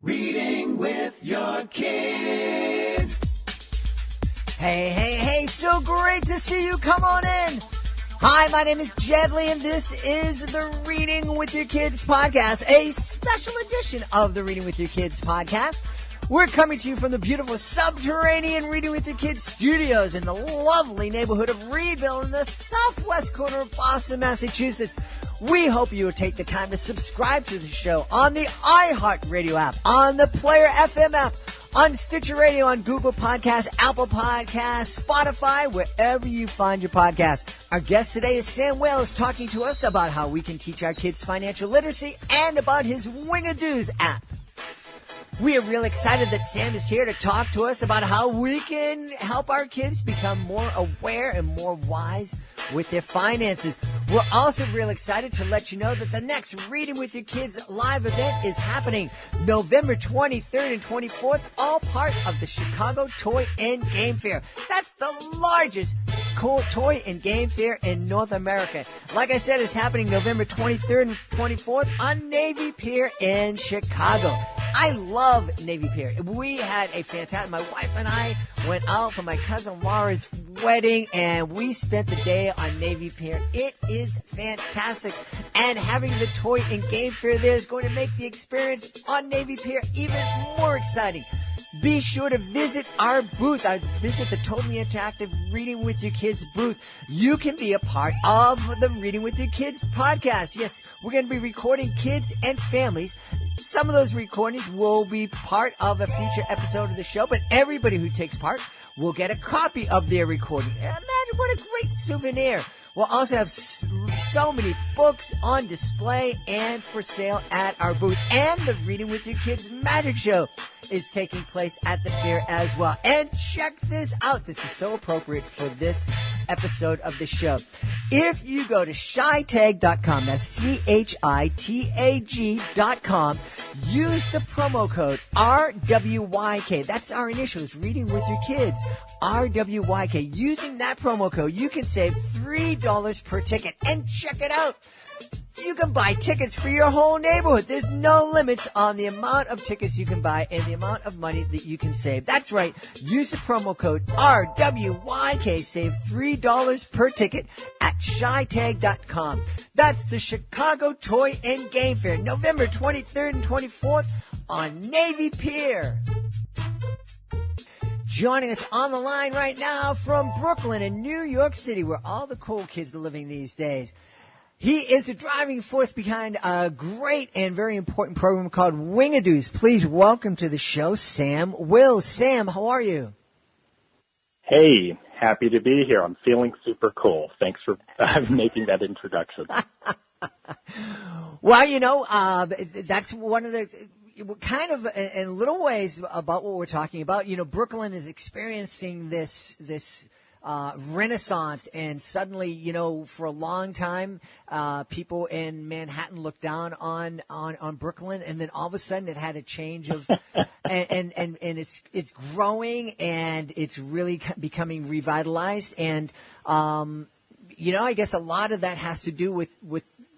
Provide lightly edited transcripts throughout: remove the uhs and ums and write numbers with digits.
Reading with your kids. Hey, so great to see you. Come on in. Hi, my name is Jedley, and this is the Reading with Your Kids podcast, a special edition of the Reading with Your Kids podcast. We're coming to you from the beautiful subterranean Reading with Your Kids studios in the lovely neighborhood of Reedville in the southwest corner of Boston, Massachusetts. We hope you will take the time to subscribe to the show on the iHeartRadio app, on the Player FM app, on Stitcher Radio, on Google Podcasts, Apple Podcasts, Spotify, wherever you find your podcast. Our guest today is Sam Wils, talking to us about how we can teach our kids financial literacy and about his Wings app. We are real excited that Sam is here to talk to us about how we can help our kids become more aware and more wise with their finances. We're also real excited to let you know that the next Reading with Your Kids live event is happening November 23rd and 24th, all part of the Chicago Toy and Game Fair. That's the largest toy and game fair in North America. Like I said, it's happening November 23rd and 24th on Navy Pier in Chicago. I love Navy Pier. We had a fantastic, my wife and I went out for my cousin Laura's wedding, and we spent the day on Navy Pier. It is fantastic, and having the toy and game fair there is going to make the experience on Navy Pier even more exciting. Be sure to visit our booth. Visit the Totally Interactive Reading with Your Kids booth. You can be a part of the Reading with Your Kids podcast. Yes, we're going to be recording kids and families. Some of those recordings will be part of a future episode of the show, but everybody who takes part will get a copy of their recording. Imagine what a great souvenir. We'll also have so many books on display and for sale at our booth. And the Reading with Your Kids Magic Show is taking place at the fair as well. And check this out. This is so appropriate for this episode of the show. If you go to shytag.com, that's CHITAG.com, use the promo code RWYK. That's our initials, Reading with Your Kids, RWYK. Using that promo code, you can save $3 per ticket. And check it out. You can buy tickets for your whole neighborhood. There's no limits on the amount of tickets you can buy and the amount of money that you can save. That's right. Use the promo code RWYK. Save $3 per ticket at shytag.com. That's the Chicago Toy and Game Fair, November 23rd and 24th on Navy Pier. Joining us on the line right now from Brooklyn and New York City, where all the cool kids are living these days. He is the driving force behind a great and very important program called Wings. Please welcome to the show, Sam Wils. Sam, how are you? Hey, happy to be here. I'm feeling super cool. Thanks for making that introduction. Well, you know, that's one of the kind of in little ways about what we're talking about. You know, Brooklyn is experiencing this renaissance, and suddenly, you know, for a long time, people in Manhattan looked down on Brooklyn, and then all of a sudden it had a change of, and it's growing, and it's really becoming revitalized, and you know, I guess a lot of that has to do with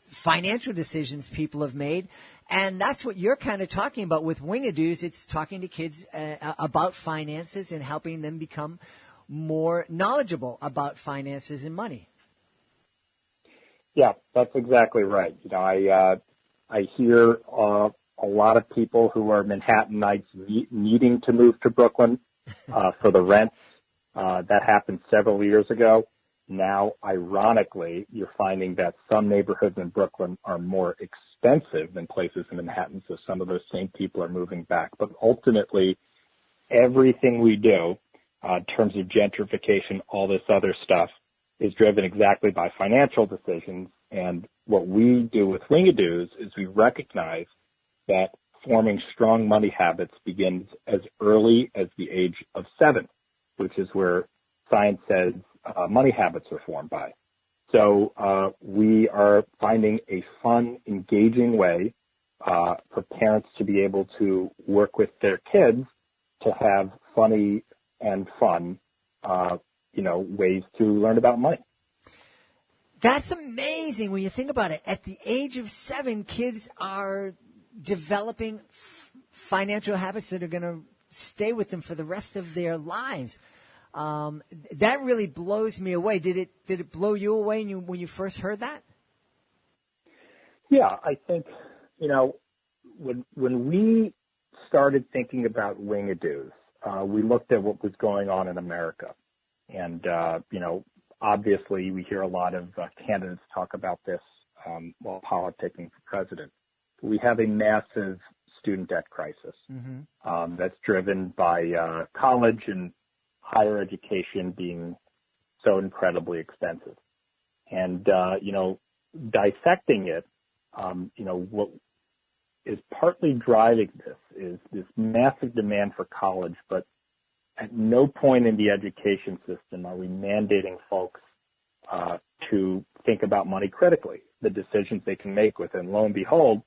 financial decisions people have made. And that's what you're kind of talking about with Wings. It's talking to kids about finances and helping them become more knowledgeable about finances and money. Yeah, that's exactly right. You know, I hear a lot of people who are Manhattanites needing to move to Brooklyn for the rents. That happened several years ago. Now, ironically, you're finding that some neighborhoods in Brooklyn are more expensive than places in Manhattan, so some of those same people are moving back. But ultimately, everything we do in terms of gentrification, all this other stuff, is driven exactly by financial decisions. And what we do with Wings is we recognize that forming strong money habits begins as early as the age of 7, which is where science says money habits are formed by. So we are finding a fun, engaging way for parents to be able to work with their kids to have funny and fun, ways to learn about money. That's amazing when you think about it. At the age of 7, kids are developing financial habits that are going to stay with them for the rest of their lives. That really blows me away. Did it blow you away when you first heard that? Yeah, I think, when we started thinking about wing-a-doos, we looked at what was going on in America. And, obviously we hear a lot of candidates talk about this while politicking for president. We have a massive student debt crisis that's driven by college and higher education being so incredibly expensive. And, dissecting it, what is partly driving this is this massive demand for college, but at no point in the education system are we mandating folks to think about money critically, the decisions they can make with. And lo and behold,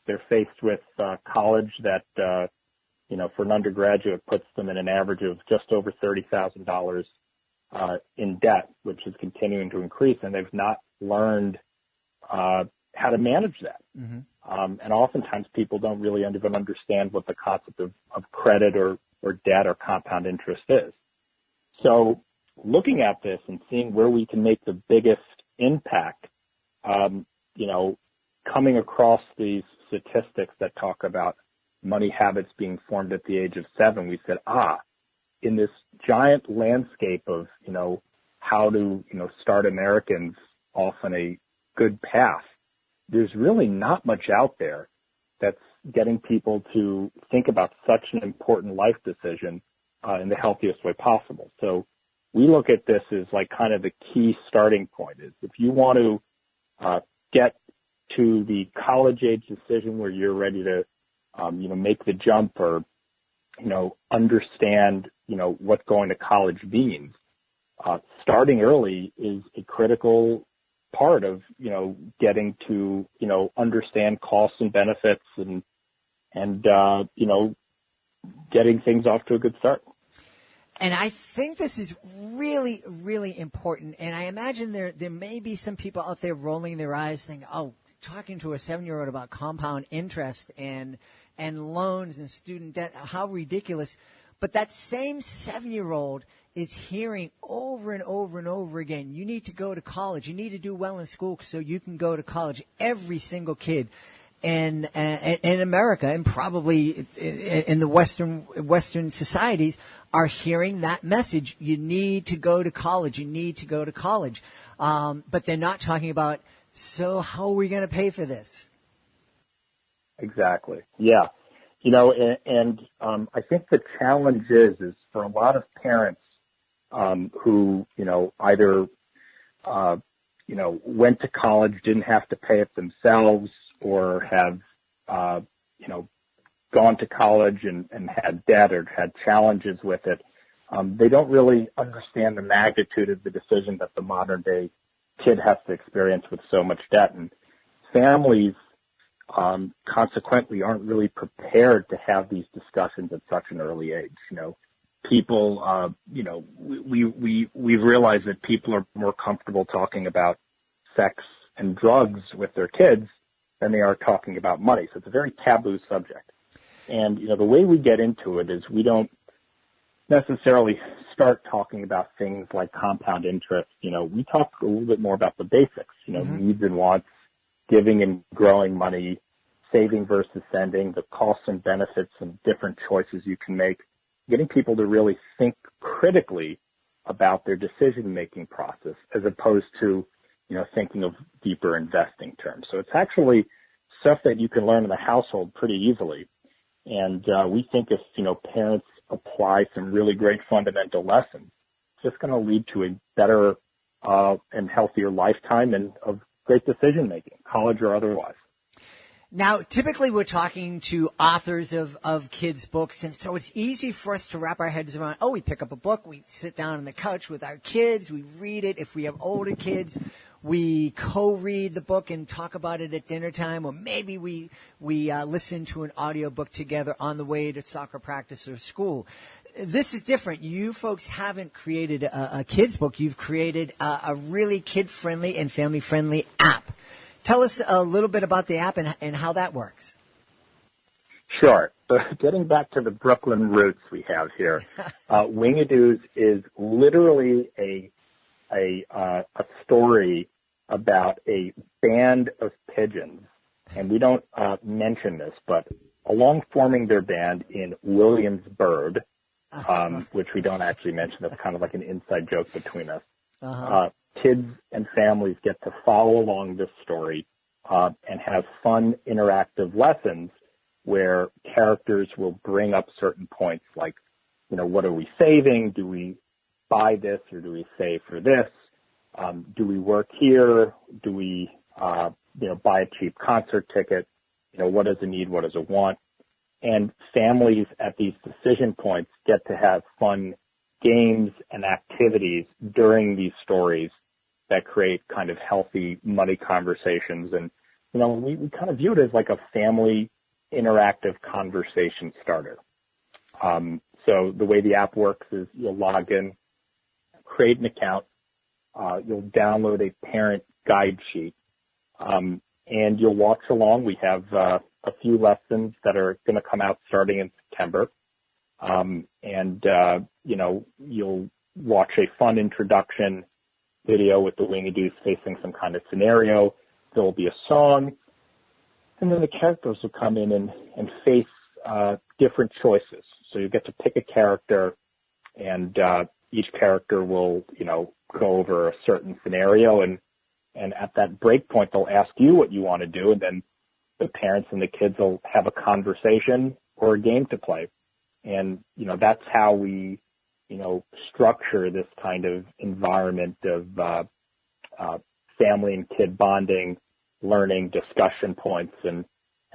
they're faced with college that, for an undergraduate puts them in an average of just over $30,000 in debt, which is continuing to increase, and they've not learned how to manage that. And oftentimes people don't really even understand what the concept of credit or debt or compound interest is. So looking at this and seeing where we can make the biggest impact, coming across these statistics that talk about money habits being formed at the age of 7, we said, in this giant landscape of, how to, start Americans off on a good path, there's really not much out there that's getting people to think about such an important life decision in the healthiest way possible. So we look at this as like kind of the key starting point is if you want to get to the college age decision where you're ready to, make the jump or, understand, what going to college means, starting early is a critical part of, getting to, understand costs and benefits and getting things off to a good start. And I think this is really, really important. And I imagine there may be some people out there rolling their eyes thinking, talking to a 7-year-old about compound interest and loans and student debt, how ridiculous. But that same 7-year-old is hearing over and over and over again, you need to go to college. You need to do well in school so you can go to college. Every single kid in America and probably in the Western societies are hearing that message. You need to go to college. You need to go to college. But they're not talking about, so how are we going to pay for this? Exactly. Yeah. I think the challenge is for a lot of parents who, either, went to college, didn't have to pay it themselves, or have, gone to college and had debt or had challenges with it. They don't really understand the magnitude of the decision that the modern day kid has to experience with so much debt. And families, consequently aren't really prepared to have these discussions at such an early age. People, we've realized that people are more comfortable talking about sex and drugs with their kids than they are talking about money. So it's a very taboo subject. And, the way we get into it is we don't necessarily start talking about things like compound interest. We talk a little bit more about the basics, needs and wants, giving and growing money, saving versus sending, the costs and benefits and different choices you can make, getting people to really think critically about their decision-making process as opposed to, thinking of deeper investing terms. So it's actually stuff that you can learn in the household pretty easily. And we think if, parents apply some really great fundamental lessons, it's just going to lead to a better and healthier lifetime and of great decision-making, college or otherwise. Now, typically we're talking to authors of kids' books, and so it's easy for us to wrap our heads around, we pick up a book, we sit down on the couch with our kids, we read it. If we have older kids, we co-read the book and talk about it at dinner time, or maybe we listen to an audiobook together on the way to soccer practice or school. This is different. You folks haven't created a kids' book. You've created a really kid-friendly and family-friendly app. Tell us a little bit about the app and how that works. Sure. getting back to the Brooklyn roots we have here, Wingadoos is literally a story about a band of pigeons, and we don't mention this, but along forming their band in Williamsburg, which we don't actually mention, that's kind of like an inside joke between us. Kids and families get to follow along this story and have fun interactive lessons where characters will bring up certain points like, what are we saving? Do we buy this or do we save for this? Do we work here? Do we, buy a cheap concert ticket? What does a need? What does a want? And families at these decision points get to have fun games and activities during these stories that create kind of healthy, muddy conversations. And, we kind of view it as like a family interactive conversation starter. So the way the app works is you'll log in, create an account, you'll download a parent guide sheet, and you'll watch along. We have a few lessons that are going to come out starting in September. You'll watch a fun introduction video with the Wingadoos facing some kind of scenario. There will be a song, and then the characters will come in and face different choices. So you get to pick a character, and each character will, go over a certain scenario, and at that break point, they'll ask you what you want to do, and then the parents and the kids will have a conversation or a game to play. And, that's how we, structure this kind of environment of family and kid bonding, learning, discussion points, and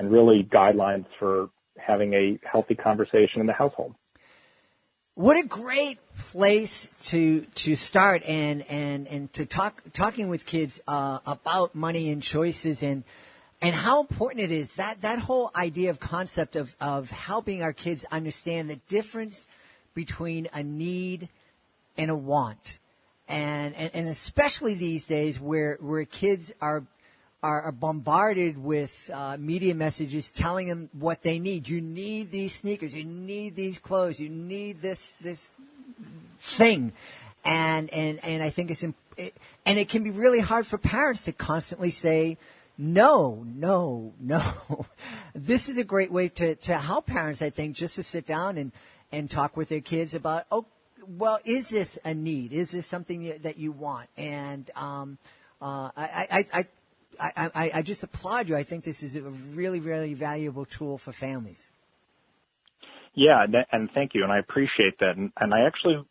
really guidelines for having a healthy conversation in the household. What a great place to start and to talking with kids about money and choices and how important it is that whole idea of concept of helping our kids understand the difference between a need and a want, and especially these days where kids are bombarded with media messages telling them what they need. You need these sneakers. You need these clothes. You need this thing, and I think and it can be really hard for parents to constantly say, no. This is a great way to help parents, I think, just to sit down and talk with their kids about, is this a need? Is this something that you want? And I just applaud you. I think this is a really, really valuable tool for families. Yeah, and thank you, and I appreciate that. And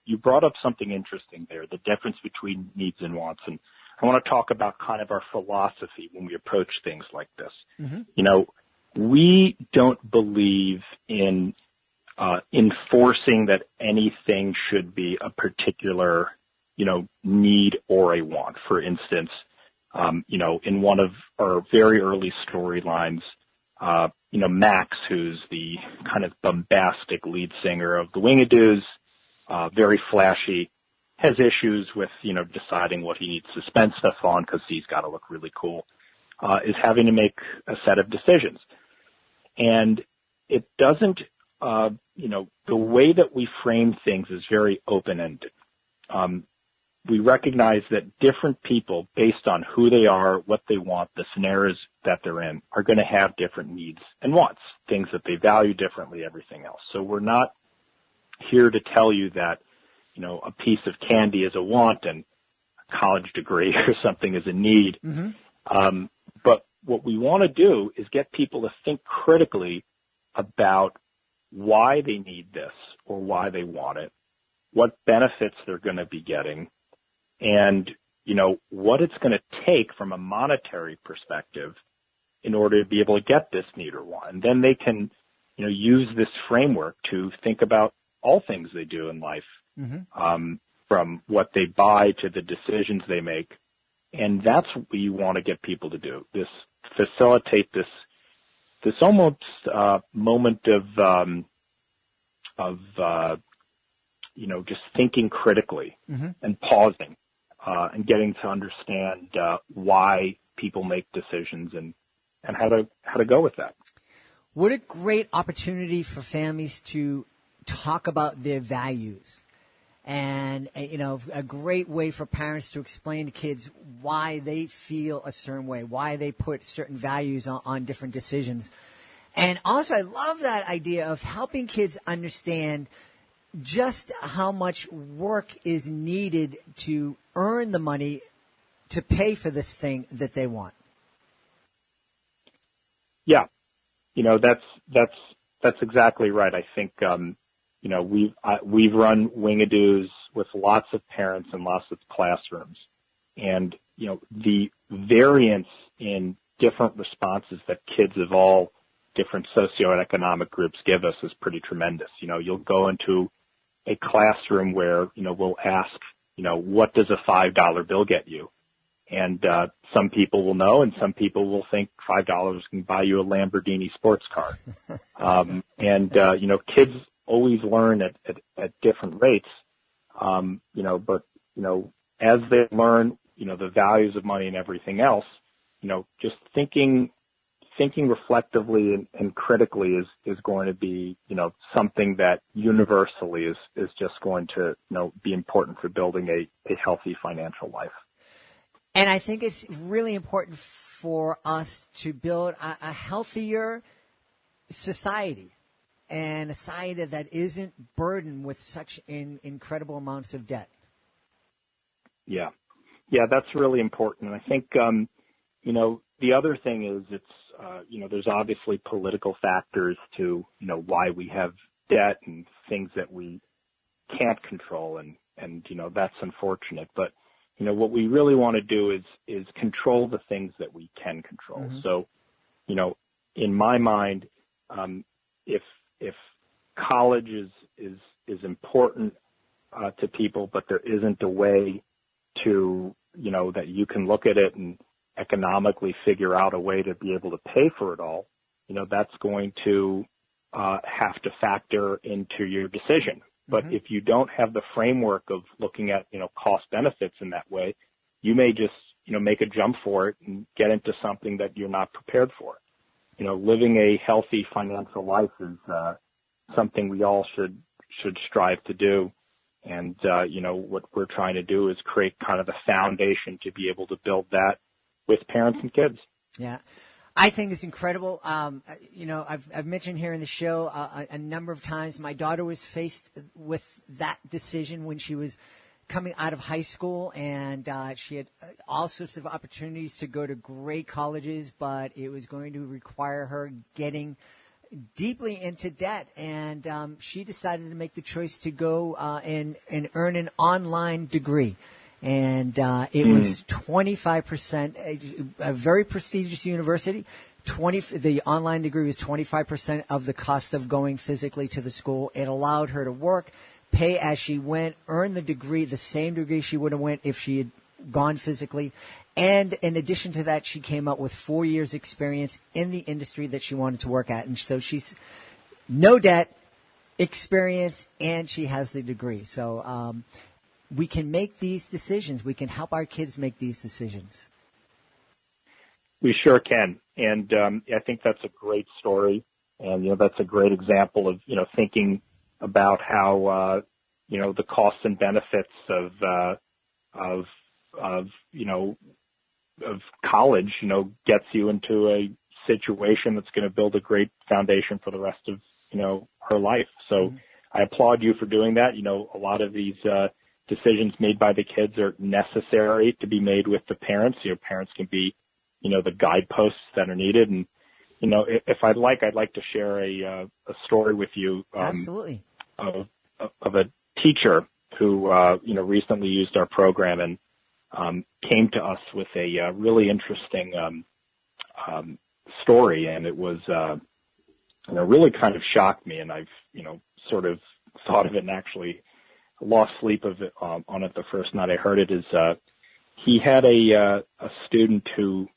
you brought up something interesting there, the difference between needs and wants. And I want to talk about kind of our philosophy when we approach things like this. Mm-hmm. We don't believe in enforcing that anything should be a particular, need or a want. For instance, in one of our very early storylines, Max, who's the kind of bombastic lead singer of the Wingadoos, very flashy, has issues with, deciding what he needs to spend stuff on because he's got to look really cool, is having to make a set of decisions. And it doesn't, the way that we frame things is very open-ended. We recognize that different people, based on who they are, what they want, the scenarios that they're in, are going to have different needs and wants, things that they value differently, everything else. So we're not here to tell you that, a piece of candy is a want and a college degree or something is a need. Mm-hmm. But what we want to do is get people to think critically about why they need this or why they want it, what benefits they're going to be getting, and, what it's going to take from a monetary perspective in order to be able to get this need or want. And then they can, use this framework to think about all things they do in life, mm-hmm. From what they buy to the decisions they make. And that's what we want to get people to do, facilitate this almost moment of just thinking critically, mm-hmm. and pausing, and getting to understand why people make decisions and how to go with that. What a great opportunity for families to talk about their values. And, a great way for parents to explain to kids why they feel a certain way, why they put certain values on different decisions. And also, I love that idea of helping kids understand just how much work is needed to earn the money to pay for this thing that they want. Yeah. That's exactly right. I think, we've run Wingadoos with lots of parents and lots of classrooms. And, the variance in different responses that kids of all different socioeconomic groups give us is pretty tremendous. You'll go into a classroom where, we'll ask, what does a $5 bill get you? And some people will know, and some people will think $5 can buy you a Lamborghini sports car. Kids always learn at different rates. But as they learn, the values of money and everything else, just thinking reflectively and critically is going to be, something that universally is just going to, be important for building a healthy financial life. And I think it's really important for us to build a healthier society, and a society that isn't burdened with such incredible amounts of debt. Yeah, that's really important. And I think, the other thing is there's obviously political factors to, why we have debt and things that we can't control. And that's unfortunate. But, what we really want to do is control the things that we can control. Mm-hmm. So, in my mind, if college is important to people, but there isn't a way to, that you can look at it and economically figure out a way to be able to pay for it all, that's going to have to factor into your decision. But mm-hmm. if you don't have the framework of looking at, cost benefits in that way, you may just, make a jump for it and get into something that you're not prepared for. Living a healthy financial life is something we all should strive to do. And, what we're trying to do is create kind of the foundation to be able to build that with parents and kids. Yeah. I think it's incredible. I've mentioned here in the show a number of times my daughter was faced with that decision when she was coming out of high school, and she had all sorts of opportunities to go to great colleges, but it was going to require her getting deeply into debt, and she decided to make the choice to go and earn an online degree. And it was 25%, a very prestigious university. The online degree was 25% of the cost of going physically to the school. It allowed her to work, pay as she went, earn the degree, the same degree she would have went if she had gone physically. And in addition to that, she came out with 4 years experience in the industry that she wanted to work at. And so she's no debt, experience, and she has the degree. So we can make these decisions. We can help our kids make these decisions. We sure can. And I think that's a great story. And, that's a great example of, thinking about how, the costs and benefits of college, gets you into a situation that's going to build a great foundation for the rest of, her life. So mm-hmm. I applaud you for doing that. A lot of these decisions made by the kids are necessary to be made with the parents. Parents can be, the guideposts that are needed. And, if I'd like to share a story with you. Absolutely. Of a teacher who, recently used our program and came to us with a really interesting story. And it was, really kind of shocked me. And I've, sort of thought of it and actually lost sleep of it, on it the first night I heard it. Is he had a student who,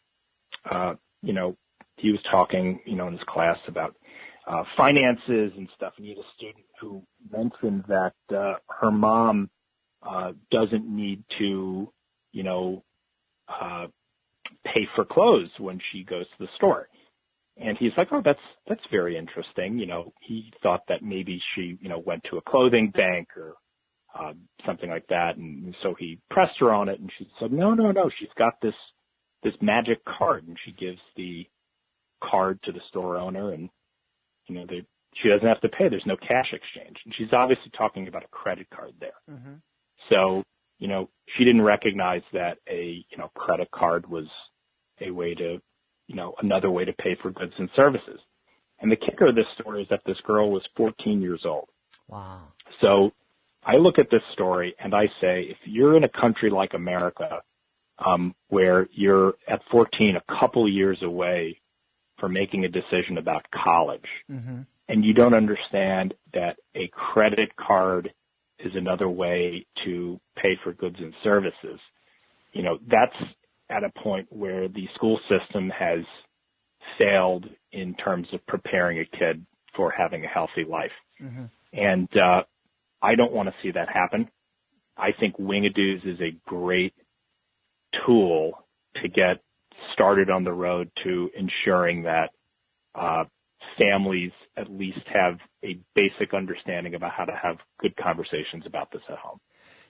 he was talking, in his class about finances and stuff, and he had a student who mentioned that her mom doesn't need to, pay for clothes when she goes to the store. And he's like, oh, that's very interesting. He thought that maybe she, went to a clothing bank or something like that. And so he pressed her on it, and she said, no. She's got this magic card, and she gives the card to the store owner, and, she doesn't have to pay. There's no cash exchange. And she's obviously talking about a credit card there. Mm-hmm. So, she didn't recognize that a, credit card was a way to, another way to pay for goods and services. And the kicker of this story is that this girl was 14 years old. Wow. So I look at this story and I say, if you're in a country like America, where you're at 14, a couple years away from making a decision about college, mm-hmm. and you don't understand that a credit card is another way to pay for goods and services, that's at a point where the school system has failed in terms of preparing a kid for having a healthy life. Mm-hmm. And I don't want to see that happen. I think Wingadoos is a great tool to get started on the road to ensuring that families at least have a basic understanding about how to have good conversations about this at home.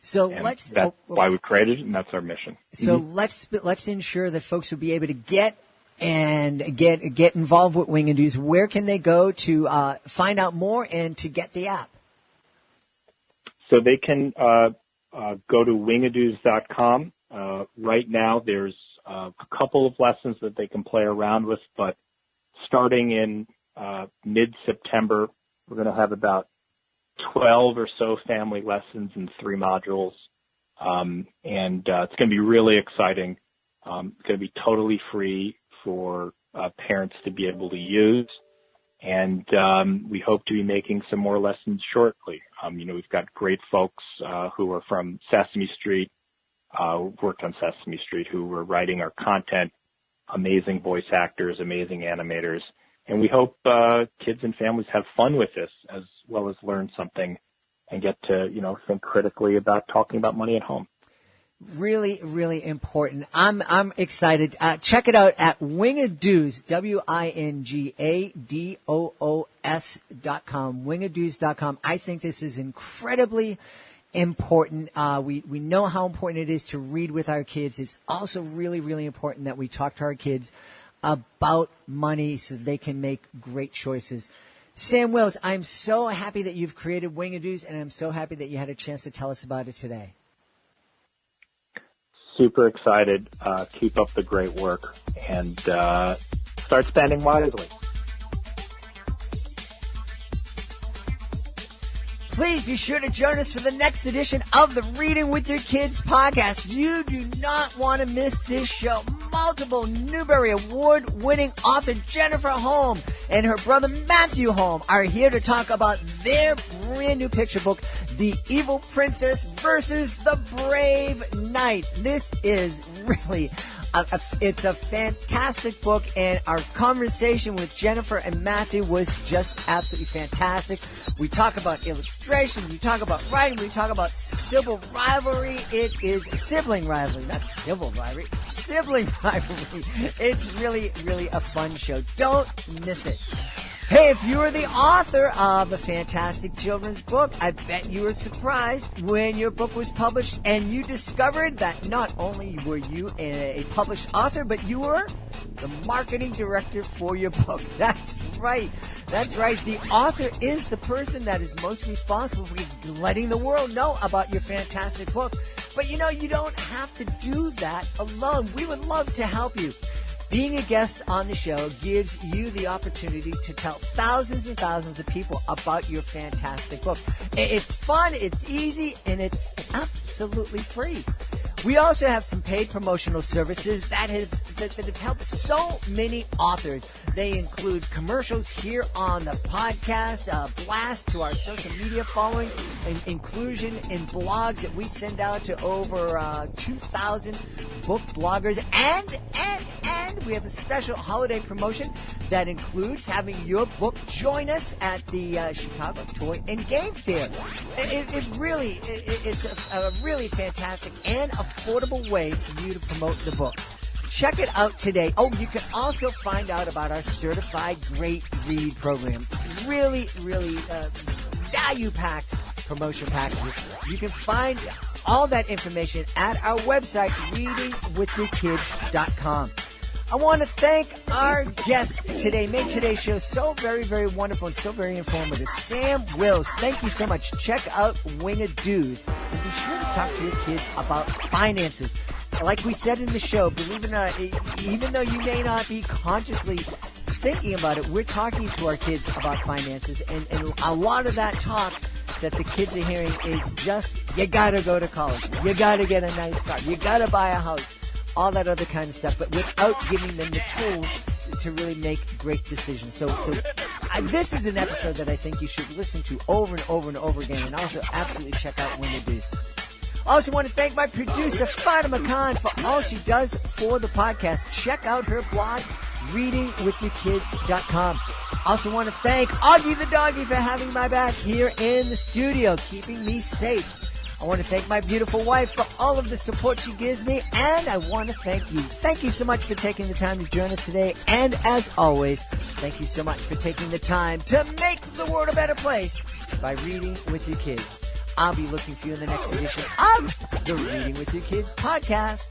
So and that's why we created it, and that's our mission. So mm-hmm. let's ensure that folks will be able to get involved with Wingadoos. Where can they go to find out more and to get the app? So they can go to wingadoos.com. Right now, there's a couple of lessons that they can play around with, but starting in mid-September, we're going to have about 12 or so family lessons in 3 modules, and it's going to be really exciting. It's going to be totally free for parents to be able to use, and we hope to be making some more lessons shortly. We've got great folks who are from Sesame Street, worked on Sesame Street, who were writing our content, amazing voice actors, amazing animators. And we hope kids and families have fun with this as well as learn something and get to, think critically about talking about money at home. Really, really important. I'm excited. Check it out at Wingadoos, WINGADOOS.com, Wingadoos.com. I think this is incredibly important. We know how important it is to read with our kids. It's also really, really important that we talk to our kids about money so they can make great choices. Sam Wils, I'm so happy that you've created Wingadoos, and I'm so happy that you had a chance to tell us about it today. Super excited. Keep up the great work and start spending wisely. Please be sure to join us for the next edition of the Reading with Your Kids podcast. You do not want to miss this show. Multiple Newbery Award-winning author Jennifer Holm and her brother Matthew Holm are here to talk about their brand new picture book, The Evil Princess versus the Brave Knight. This is really it's a fantastic book, and our conversation with Jennifer and Matthew was just absolutely fantastic. We talk about illustration, we talk about writing, we talk about civil rivalry. It is sibling rivalry, not civil rivalry, sibling rivalry. It's really, really a fun show. Don't miss it. Hey, if you are the author of a fantastic children's book, I bet you were surprised when your book was published and you discovered that not only were you a published author, but you were the marketing director for your book. That's right. That's right. The author is the person that is most responsible for letting the world know about your fantastic book. But you don't have to do that alone. We would love to help you. Being a guest on the show gives you the opportunity to tell thousands and thousands of people about your fantastic book. It's fun, it's easy, and it's absolutely free. We also have some paid promotional services that have helped so many authors. They include commercials here on the podcast, blast to our social media following, and inclusion in blogs that we send out to over 2,000 book bloggers, and we have a special holiday promotion that includes having your book join us at the Chicago Toy and Game Fair. It's a really fantastic and affordable way for you to promote the book. check it out today. Oh, you can also find out about our Certified Great Read program. Really, really value-packed promotion packages. You can find all that information at our website, readingwithyourkids.com. I want to thank our guest today. Made today's show so very, very wonderful and so very informative. Sam Wils, thank you so much. Check out Wing a Dude. And be sure to talk to your kids about finances. Like we said in the show, believe it or not, even though you may not be consciously thinking about it, we're talking to our kids about finances. And a lot of that talk that the kids are hearing is just, you got to go to college. You got to get a nice car. You got to buy a house. All that other kind of stuff, but without giving them the tools to really make great decisions. So this is an episode that I think you should listen to over and over and over again, and also absolutely check out Wing a Dude. I also want to thank my producer, Fatima Khan, for all she does for the podcast. Check out her blog, readingwithyourkids.com. Also want to thank Augie the Doggy for having my back here in the studio, keeping me safe. I want to thank my beautiful wife for all of the support she gives me, and I want to thank you. Thank you so much for taking the time to join us today, and as always, thank you so much for taking the time to make the world a better place by reading with your kids. I'll be looking for you in the next edition of the Reading with Your Kids podcast.